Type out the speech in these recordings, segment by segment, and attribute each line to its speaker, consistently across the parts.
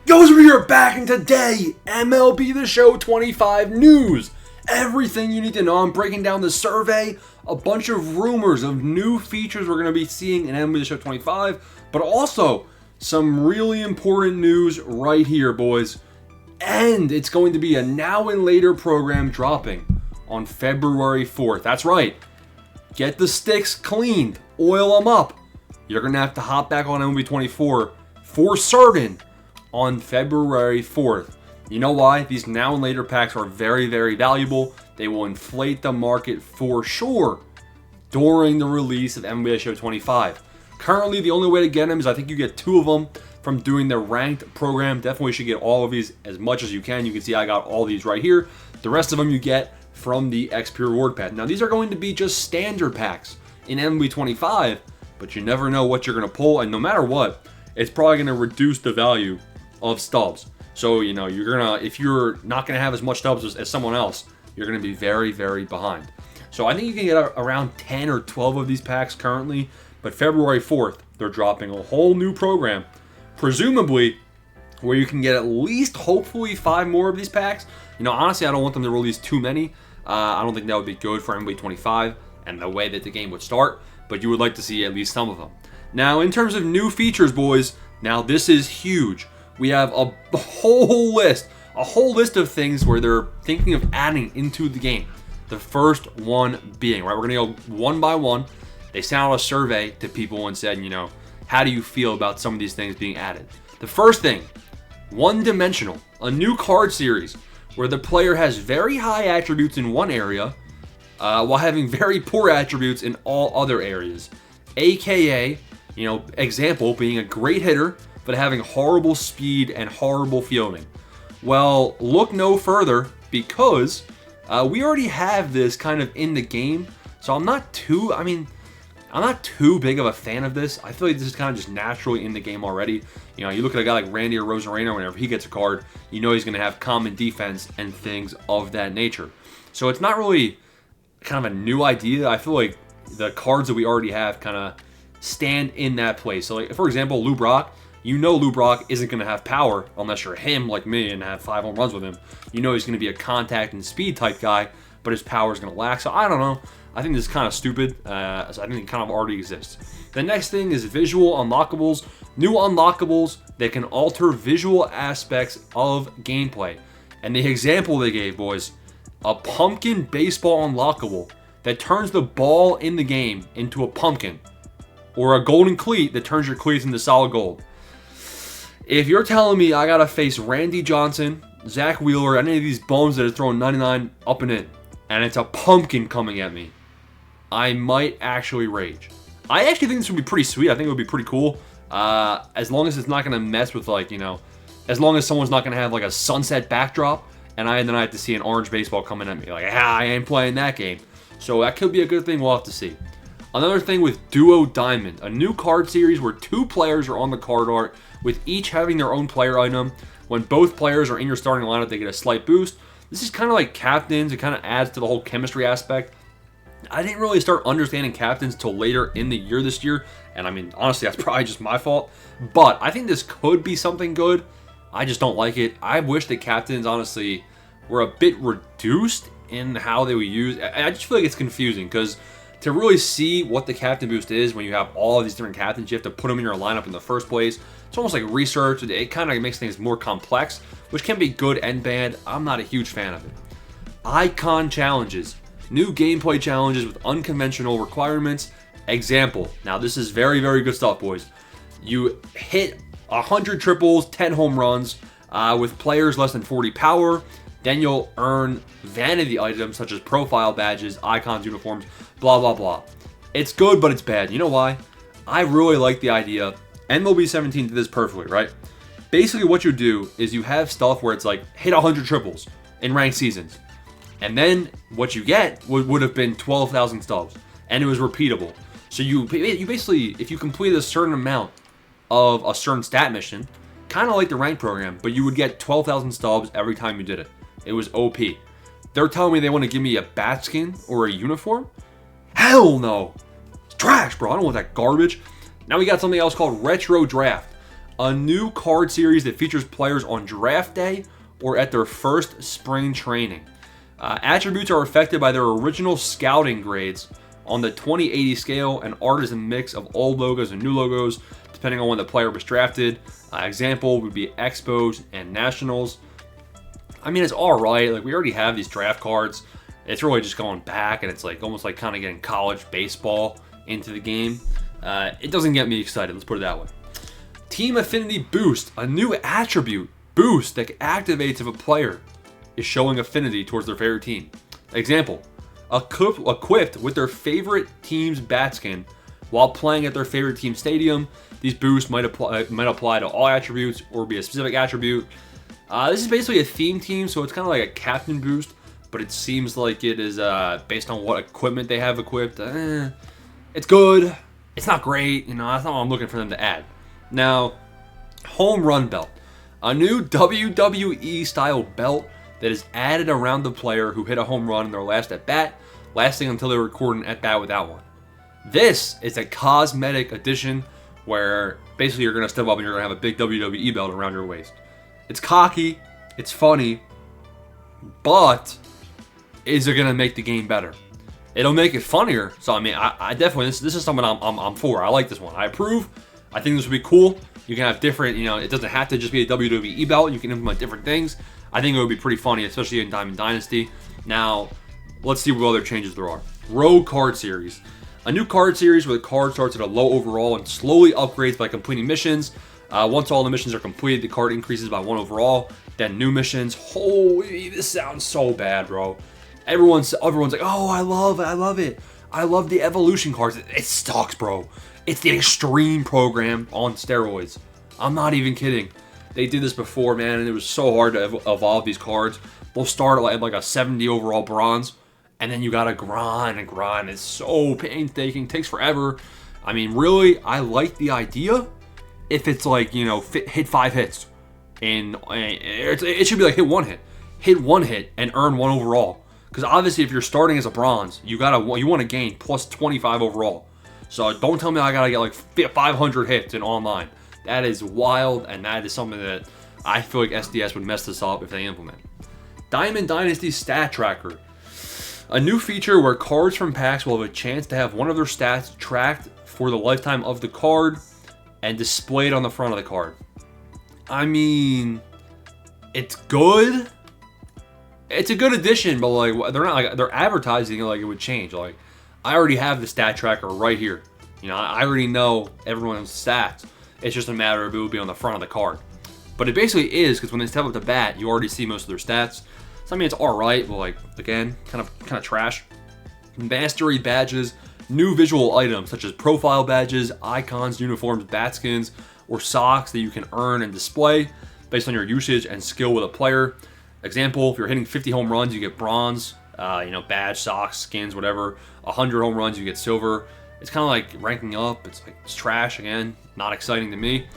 Speaker 1: Guys, we are back, and today, MLB The Show 25 news. Everything you need to know. I'm breaking down the survey, a bunch of rumors of new features we're going to be seeing in MLB The Show 25, but also some really important news right here, boys. And it's going to be a now and later program dropping on February 4th. That's right. Get the sticks cleaned, oil them up. You're going to have to hop back on MLB 24 for certain on February 4th. You know why? These now and later packs are very, very valuable. They will inflate the market for sure during the release of MLB The Show 25. Currently, the only way to get them is I think you get 2 of them from doing the ranked program. Definitely should get all of these as much as you can. You can see I got all these right here. The rest of them you get from the XP Reward Pack. Now, these are going to be just standard packs in MLB 25, but you never know what you're going to pull, and no matter what, it's probably going to reduce the value of stubs. So, you know, if you're not going to have as much stubs as someone else, you're going to be very, very behind. So I think you can get around 10 or 12 of these packs currently, but February 4th, they're dropping a whole new program, presumably where you can get at least, hopefully, 5 more of these packs. You know, honestly, I don't want them to release too many. I don't think that would be good for MLB 25 and the way that the game would start, but you would like to see at least some of them. Now, in terms of new features, boys, now this is huge. We have a whole list of things where they're thinking of adding into the game. The first one being, right, we're going to go one by one. They sent out a survey to people and said, you know, how do you feel about some of these things being added? The first thing, one-dimensional, a new card series where the player has very high attributes in one area while having very poor attributes in all other areas. AKA, you know, example being a great hitter, but having horrible speed and horrible fielding. Well, look no further because we already have this kind of in the game. So I'm not too big of a fan of this. I feel like this is kind of just naturally in the game already. You know, you look at a guy like Randy or Rosarena, whenever he gets a card, you know he's going to have common defense and things of that nature. So it's not really kind of a new idea. I feel like the cards that we already have kind of stand in that place. So, like, for example, Lou Brock, you know Lou Brock isn't going to have power unless you're him like me and have 5 home runs with him. You know he's going to be a contact and speed type guy, but his power is going to lack. So I don't know. I think this is kind of stupid. So I think it kind of already exists. The next thing is visual unlockables. New unlockables that can alter visual aspects of gameplay. And the example they gave, boys, a pumpkin baseball unlockable that turns the ball in the game into a pumpkin. Or a golden cleat that turns your cleats into solid gold. If you're telling me I gotta face Randy Johnson, Zach Wheeler, any of these bums that are throwing 99 up and in, and it's a pumpkin coming at me, I might actually rage. I actually think this would be pretty sweet. I think it would be pretty cool. As long as it's not gonna mess with, like, you know, as long as someone's not gonna have like a sunset backdrop, and then I have to see an orange baseball coming at me. Like, I ain't playing that game. So that could be a good thing. We'll have to see. Another thing with Duo Diamond, a new card series where 2 players are on the card art, with each having their own player item. When both players are in your starting lineup, they get a slight boost. This is kind of like captains. It kind of adds to the whole chemistry aspect. I didn't really start understanding captains till later in the year this year, and I mean, honestly, that's probably just my fault. But I think this could be something good. I just don't like it. I wish that captains, honestly, were a bit reduced in how they were used. I just feel like it's confusing because to really see what the captain boost is when you have all of these different captains, you have to put them in your lineup in the first place. It's almost like research. It kind of makes things more complex, which can be good and bad. I'm not a huge fan of it. Icon challenges. New gameplay challenges with unconventional requirements. Example. Now, this is very, very good stuff, boys. You hit 100 triples, 10 home runs with players less than 40 power. Then you'll earn vanity items such as profile badges, icons, uniforms, blah, blah, blah. It's good, but it's bad. You know why? I really like the idea. MLB 17 did this perfectly, right? Basically, what you do is you have stuff where it's like, hit 100 triples in ranked seasons. And then what you get would have been 12,000 stubs. And it was repeatable. So you basically, if you complete a certain amount of a certain stat mission, kind of like the rank program, but you would get 12,000 stubs every time you did it. It was OP. They're telling me they want to give me a bat skin or a uniform? Hell no. It's trash, bro. I don't want that garbage. Now we got something else called Retro Draft. A new card series that features players on draft day or at their first spring training. Attributes are affected by their original scouting grades on the 2080 scale, and art is a mix of old logos and new logos depending on when the player was drafted. Example would be Expos and Nationals. I mean, it's all right. Like, we already have these draft cards. It's really just going back, and it's like almost like kind of getting college baseball into the game. It doesn't get me excited. Let's put it that way. Team Affinity Boost, a new attribute boost that activates if a player is showing affinity towards their favorite team. Example, equipped with their favorite team's bat skin while playing at their favorite team stadium. These boosts might apply to all attributes or be a specific attribute. This is basically a theme team, so it's kind of like a captain boost, but it seems like it is based on what equipment they have equipped. It's good. It's not great. That's not what I'm looking for them to add. Now, home run belt. A new WWE style belt that is added around the player who hit a home run in their last at bat, lasting until they record an at bat without one. This is a cosmetic addition where basically you're going to step up and you're going to have a big WWE belt around your waist. It's cocky, it's funny, but is it going to make the game better? It'll make it funnier. So I mean, I definitely this is something I'm for. I like this one. I approve. I think this would be cool. You can have different, it doesn't have to just be a WWE belt. You can implement different things. I think it would be pretty funny, especially in Diamond Dynasty. Now, let's see what other changes there are. Rogue card series. A new card series where the card starts at a low overall and slowly upgrades by completing missions. Once all the missions are completed, the card increases by 1 overall. Then new missions. Holy, this sounds so bad, bro. Everyone's like, oh, I love it. I love the evolution cards. It sucks, bro. It's the extreme program on steroids. I'm not even kidding. They did this before, man, and it was so hard to evolve these cards. They'll start at like a 70 overall bronze, and then you gotta grind and grind. It's so painstaking, takes forever. I mean, really, I like the idea if it's like, hit 5 hits. And it should be like hit 1 hit and earn 1 overall. Because obviously, if you're starting as a bronze, you want to gain plus 25 overall. So don't tell me I gotta get like 500 hits in online. That is wild, and that is something that I feel like SDS would mess this up if they implement. Diamond Dynasty Stat Tracker. A new feature where cards from packs will have a chance to have one of their stats tracked for the lifetime of the card and displayed on the front of the card. I mean, it's good. It's a good addition, but like they're advertising it like it would change. Like, I already have the stat tracker right here. I already know everyone's stats. It's just a matter of it will be on the front of the card. But it basically is, because when they step up to bat, you already see most of their stats. So I mean, it's all right, but like, again, kind of trash. Mastery badges, new visual items such as profile badges, icons, uniforms, bat skins, or socks that you can earn and display based on your usage and skill with a player. Example, if you're hitting 50 home runs, you get bronze, badge, socks, skins, whatever. 100 home runs, you get silver. It's kind of like ranking up. It's trash, again, not exciting to me.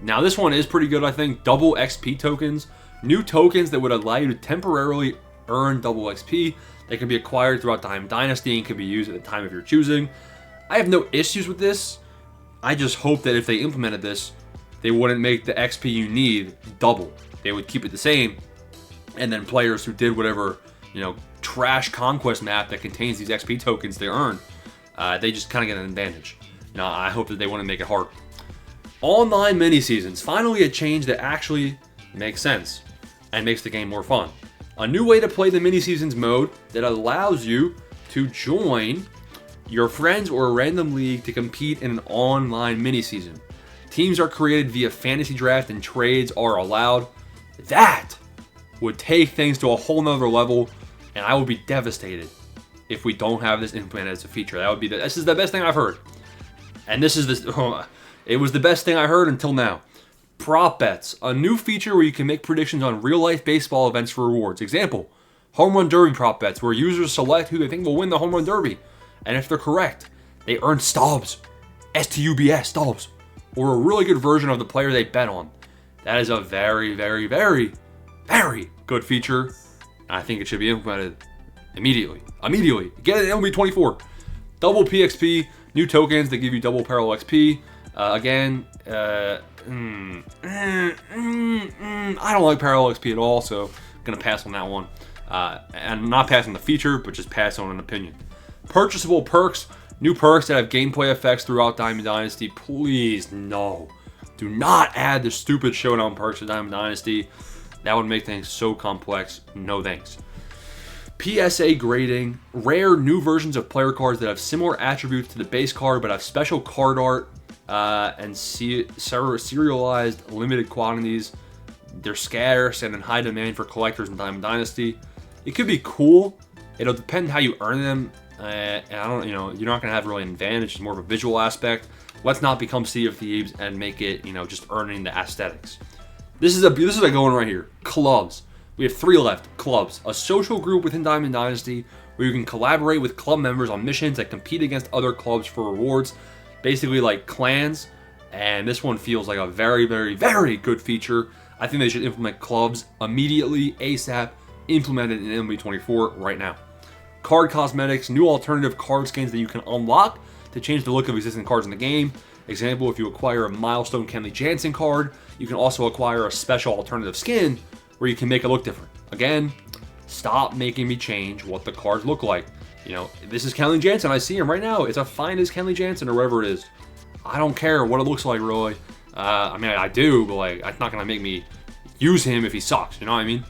Speaker 1: Now, this one is pretty good, I think. Double XP tokens. New tokens that would allow you to temporarily earn double XP. They can be acquired throughout Diamond Dynasty and can be used at the time of your choosing. I have no issues with this. I just hope that if they implemented this, they wouldn't make the XP you need double. They would keep it the same. And then players who did whatever, trash conquest map that contains these XP tokens they earn, they just kind of get an advantage. I hope that they want to make it hard. Online mini seasons. Finally, a change that actually makes sense and makes the game more fun. A new way to play the mini seasons mode that allows you to join your friends or a random league to compete in an online mini season. Teams are created via fantasy draft and trades are allowed. That would take things to a whole nother level, and I would be devastated if we don't have this implemented as a feature. This is the best thing I've heard. And it was the best thing I heard until now. Prop bets, a new feature where you can make predictions on real-life baseball events for rewards. Example, home run derby prop bets, where users select who they think will win the home run derby. And if they're correct, they earn stubs. S-T-U-B-S, stubs. Or a really good version of the player they bet on. That is a very, very, very, very good feature. And I think it should be implemented immediately. Get it in MLB 24. Double PXP, new tokens that give you double parallel XP. I don't like Parallel XP at all, so I'm going to pass on that one. And not passing the feature, but just pass on an opinion. Purchasable perks. New perks that have gameplay effects throughout Diamond Dynasty. Please, no. Do not add the stupid Showdown perks to Diamond Dynasty. That would make things so complex. No thanks. PSA grading. Rare new versions of player cards that have similar attributes to the base card but have special card art and serialized limited quantities. They're scarce and in high demand for collectors in Diamond Dynasty. It could be cool. It'll depend how you earn them. And I don't, you're not gonna have really an advantage. It's more of a visual aspect. Let's not become Sea of Thieves and make it, just earning the aesthetics. This is a good one right here. Clubs. We have 3 left. Clubs. A social group within Diamond Dynasty where you can collaborate with club members on missions that compete against other clubs for rewards. Basically like clans. And this one feels like a very, very, very good feature. I think they should implement clubs immediately, ASAP. Implement it in MLB 24 right now. Card cosmetics, new alternative card skins that you can unlock to change the look of existing cards in the game. Example, if you acquire a milestone Kenley Jansen card, you can also acquire a special alternative skin where you can make it look different. Again, stop making me change what the cards look like. This is Kenley Jansen. I see him right now. It's a fine as Kenley Jansen or whatever it is. I don't care what it looks like, really. I do, but it's not going to make me use him if he sucks. You know what I mean?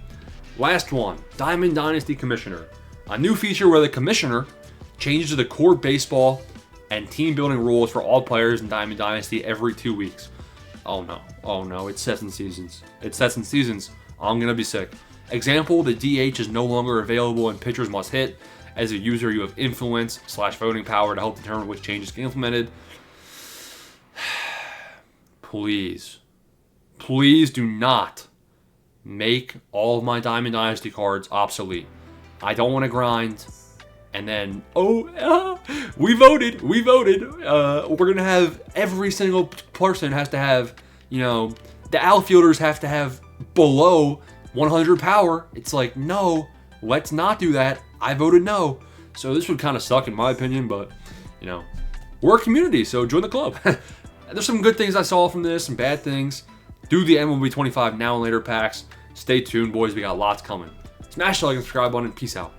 Speaker 1: Last one, Diamond Dynasty Commissioner. A new feature where the Commissioner changes the core baseball and team building rules for all players in Diamond Dynasty every 2 weeks. Oh no, it's sets and seasons. I'm gonna be sick. Example, the DH is no longer available and pitchers must hit. As a user, you have influence/voting power to help determine which changes get implemented. Please do not make all of my Diamond Dynasty cards obsolete. I don't want to grind. And then, we voted. We're going to have every single person has to have, the outfielders have to have below 100 power. It's like, no, let's not do that. I voted no. So this would kind of suck in my opinion, but, we're a community, so join the club. There's some good things I saw from this, some bad things. Do the MLB 25 now and later packs. Stay tuned, boys. We got lots coming. Smash the like and subscribe button. Peace out.